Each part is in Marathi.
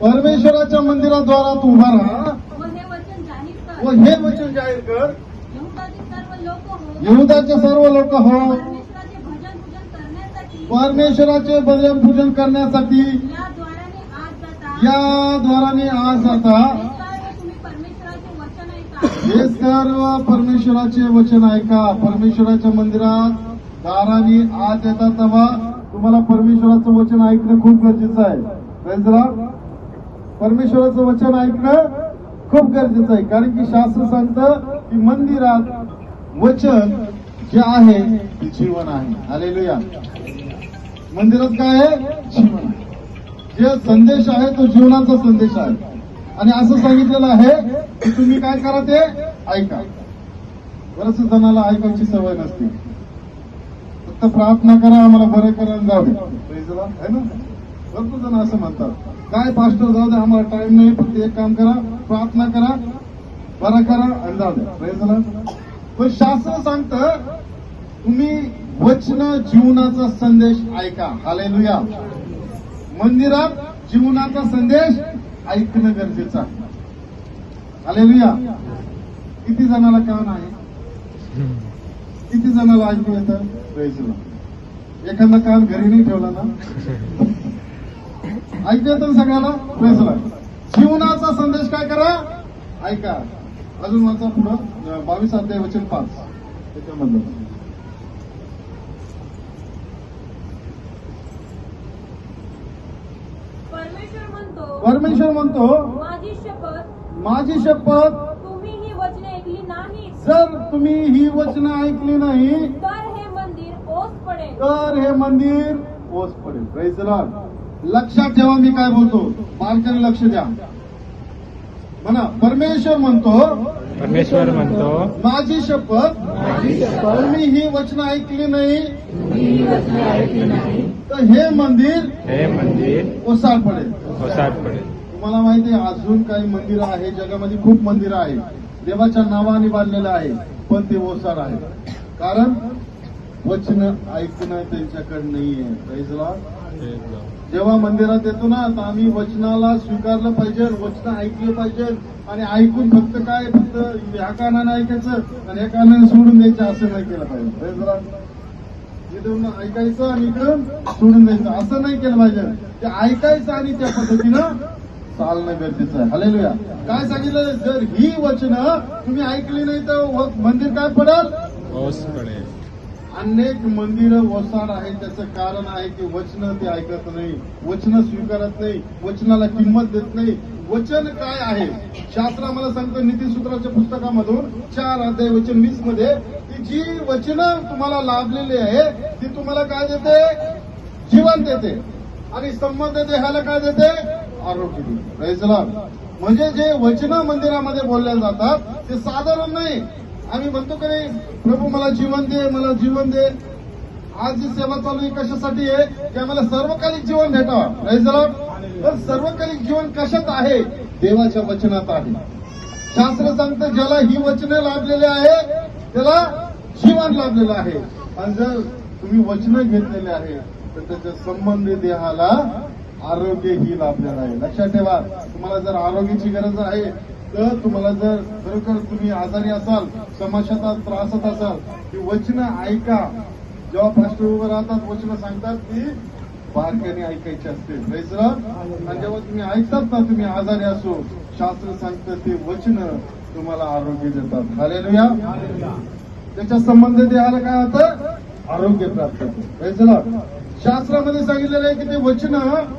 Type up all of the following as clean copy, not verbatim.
परमेश्वराच्या मंदिराद्वारात उभा राहा व हे वचन जाहीर कर. यहूदाचे सर्व लोक हो परमेश्वराचे भजन पूजन करण्यासाठी या द्वाराने आज जाता. हे सर्व परमेश्वराचे वचन ऐका. परमेश्वराच्या मंदिरात दाराने आज येतात तेव्हा तुम्हाला परमेश्वराचं वचन ऐकणं खूप गरजेचं आहे. परमेश्वराचं वचन ऐकणं खूप गरजेचं आहे. कारण की शास्त्र सांगतं की मंदिरात वचन जे आहे ते जीवन आहे. हालेलुया. मंदिरात काय आहे? जीवन आहे. जे संदेश आहे तो जीवनाचा संदेश आहे. आणि असं सांगितलेलं आहे की तुम्ही काय करा ते ऐका. बरेच जणाला ऐकायची सवय नसते. फक्त प्रार्थना करा, आम्हाला बरं करा आणि जाऊ दे. है ना? भरपूर जण असं म्हणतात, काय पास्टर जाऊ दे, आम्हाला टाइम नाही, फक्त एक काम करा, प्रार्थना करा, बरं करा आणि जाऊ दे. पण शास्त्र सांगतं तुम्ही वचन जीवनाचा संदेश ऐका. हालेलुया. मंदिरात जीवनाचा संदेश ऐकणं गरजेचं आहे. हालेलुया. किती जणाला कान आहे? किती जणाला ऐकू येतं? एखादा कान घरी नाही ठेवला ना, ऐकू येतं सगळ्याला. प्रेसला जीवनाचा संदेश काय करा? ऐका. अजून वाचा पुढं 22 अध्याय वचन 5 त्याच्यामधलं. परमेश्वर म्हणतो माझी शपथ तुम्ही ही वचने ऐकली नाही, जर तुम्ही ही वचनं ऐकली नाही तर हे मंदिर ओस पडेल. ओस पडेल. Praise the Lord. लक्षात ठेवा मी काय बोलतो. बालकांनी लक्ष द्या. म्हणा परमेश्वर म्हणतो माझी शपथ तुम्ही ही वचनं ऐकली नाही तर हे मंदिर ओसाड पडेल. तुम्हाला माहिती आहे अजून काही मंदिरं आहे जगामध्ये, खूप मंदिरं आहेत देवाच्या नावाने बांधलेलं आहे, पण ते ओसाड आहे. कारण वचन ऐकणं त्यांच्याकडे नाहीये. Praise the Lord. जेव्हा मंदिरात येतो ना तर आम्ही वचनाला स्वीकारलं पाहिजे, वचन ऐकले पाहिजे. आणि ऐकून फक्त ह्या कानाने ऐकायचं आणि ह्या कानाने सोडून द्यायचं असं नाही केलं पाहिजे. Praise the Lord. इथून ऐकायचं आणि इकडून सोडून द्यायचं असं नाही केलं पाहिजे. ते ऐकायचं आणि त्या पद्धतीनं चालणं गरजेचं आहे. हालेलुया. काय सांगितलं? जर ही वचनं तुम्ही ऐकली नाही तर मंदिर काय पडेल? ओस पडेल. अनेक मंदिरं ओसाड आहे. त्याचं कारण आहे की वचन ते ऐकत नाही, वचन स्वीकारत नाही, वचनाला किंमत देत नाही. वचन काय आहे? शास्त्र आम्हाला सांगतं नीतिसूत्राच्या पुस्तकामधून 4 अध्याय वचन 20 मध्ये की जी वचनं तुम्हाला लाभलेली आहे ती तुम्हाला काय देते? जीवन देते. आणि संबंध देहाला काय देते? आरोग्य देते. Praise the Lord. म्हणजे जे वचनं मंदिरामध्ये बोलल्या जातात ते साधारण नाही. आम्ही म्हणतो की नाही प्रभू मला जीवन दे, मला जीवन दे. आज जी सेवा चालू आहे कशासाठी आहे? की आम्हाला सर्वकालिक जीवन भेटावं. Praise the Lord. तर सर्वकालिक जीवन कशात आहे? देवाच्या वचनात आहे. शास्त्र सांगतं ज्याला ही वचने लाभलेली आहे त्याला जीवन लाभलेलं आहे. आणि जर तुम्ही वचनं घेतलेले आहे तर त्याच्या संबंधी देहाला आरोग्य ही लाभलेलं आहे. लक्षात ठेवा. तुम्हाला जर आरोग्याची गरज आहे तर तुम्हाला जर खरोखर तुम्ही आजारी असाल, समस्यात त्रासात असाल ती वचनं ऐका. जेव्हा पास्टर उभं राहतात वचनं सांगतात ती बारकाईने ऐकायची असते. Praise the Lord. आणि जेव्हा तुम्ही ऐकतात ना तुम्ही आजारी असो, शास्त्र सांगतं ते वचनं तुम्हाला आरोग्य देतात. हालेलुया. त्याच्या संबंध देहाला काय होतं? आरोग्य प्राप्त होतं. Praise the Lord. शास्त्रामध्ये सांगितलेलं आहे की ते वचनं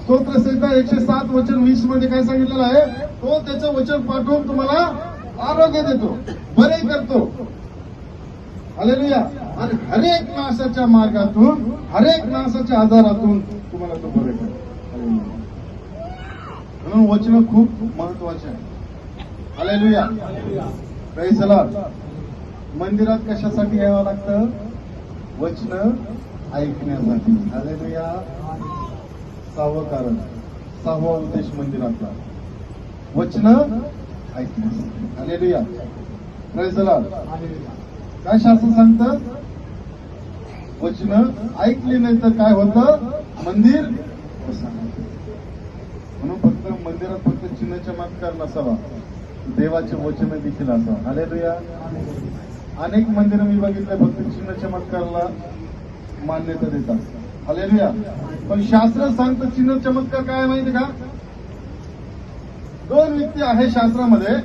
स्तोत्रसंहिता 107 वचन 20 मध्ये काय सांगितलेलं आहे? तो त्याचं वचन पाठवून तुम्हाला आरोग्य देतो, बरे करतो. हालेलुया. आणि हरेक नाशाच्या मार्गातून, हरेक नाशाच्या आजारातून तुम्हाला तो बरे करतो. म्हणून वचन खूप महत्वाचे आहे. हालेलुया. Praise the Lord. मंदिरात कशासाठी यावं लागतं? वचन ऐकण्यासाठी. हालेलुया. 6वं कारण, 6वा उद्देश मंदिरातला वचन ऐकण्यासाठी. हालेलुया. Praise the Lord. काय शास्त्र सांगतं? वचन ऐकली नाही तर काय होतं? मंदिर असं आहे. म्हणून फक्त मंदिरात फक्त चिन्ह चमत्कार नसावा, देवाचे वचन देखील असावं. हालेलुया. अनेक मंदिर मी बघितले फक्त चिन्ह चमत्कारला मान्यता देतात. हालेलुया. पण शास्त्र सांगतं चिन्ह चमत्कार काय माहिती का? दोन व्यक्ती आहे शास्त्रामध्ये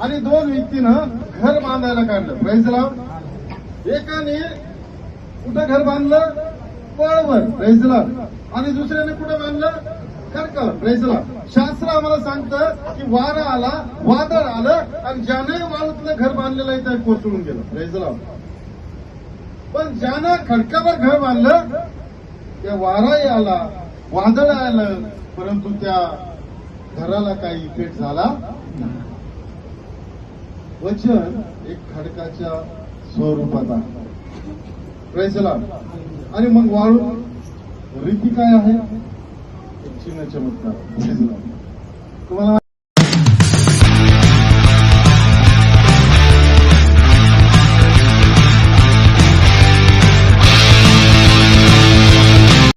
आणि दोन व्यक्तीनं घर बांधायला काढलं. Praise Lord. एकाने कुठं घर बांधलं? वळवर. Praise Lord. आणि दुसऱ्याने कुठं बांधलं? खडकावर. Praise Lord. शास्त्र आम्हाला सांगतं की वारा आला, वादळ आलं आणि ज्याने वाळूतलं घर बांधलेलं आहे त्या कोसळून गेलं. Praise Lord. पण ज्यानं खडकावर घर बांधलं त्या वाराही आला, वादळ आलं, परंतु त्या घराला काही इफेक्ट झाला नाही. वचन एक खडकाच्या स्वरूपात आहे. Praise Lord. आणि मग वाळू रीती काय आहे? एक चिन्ह चमत्कार. Praise Lord. तुम्हाला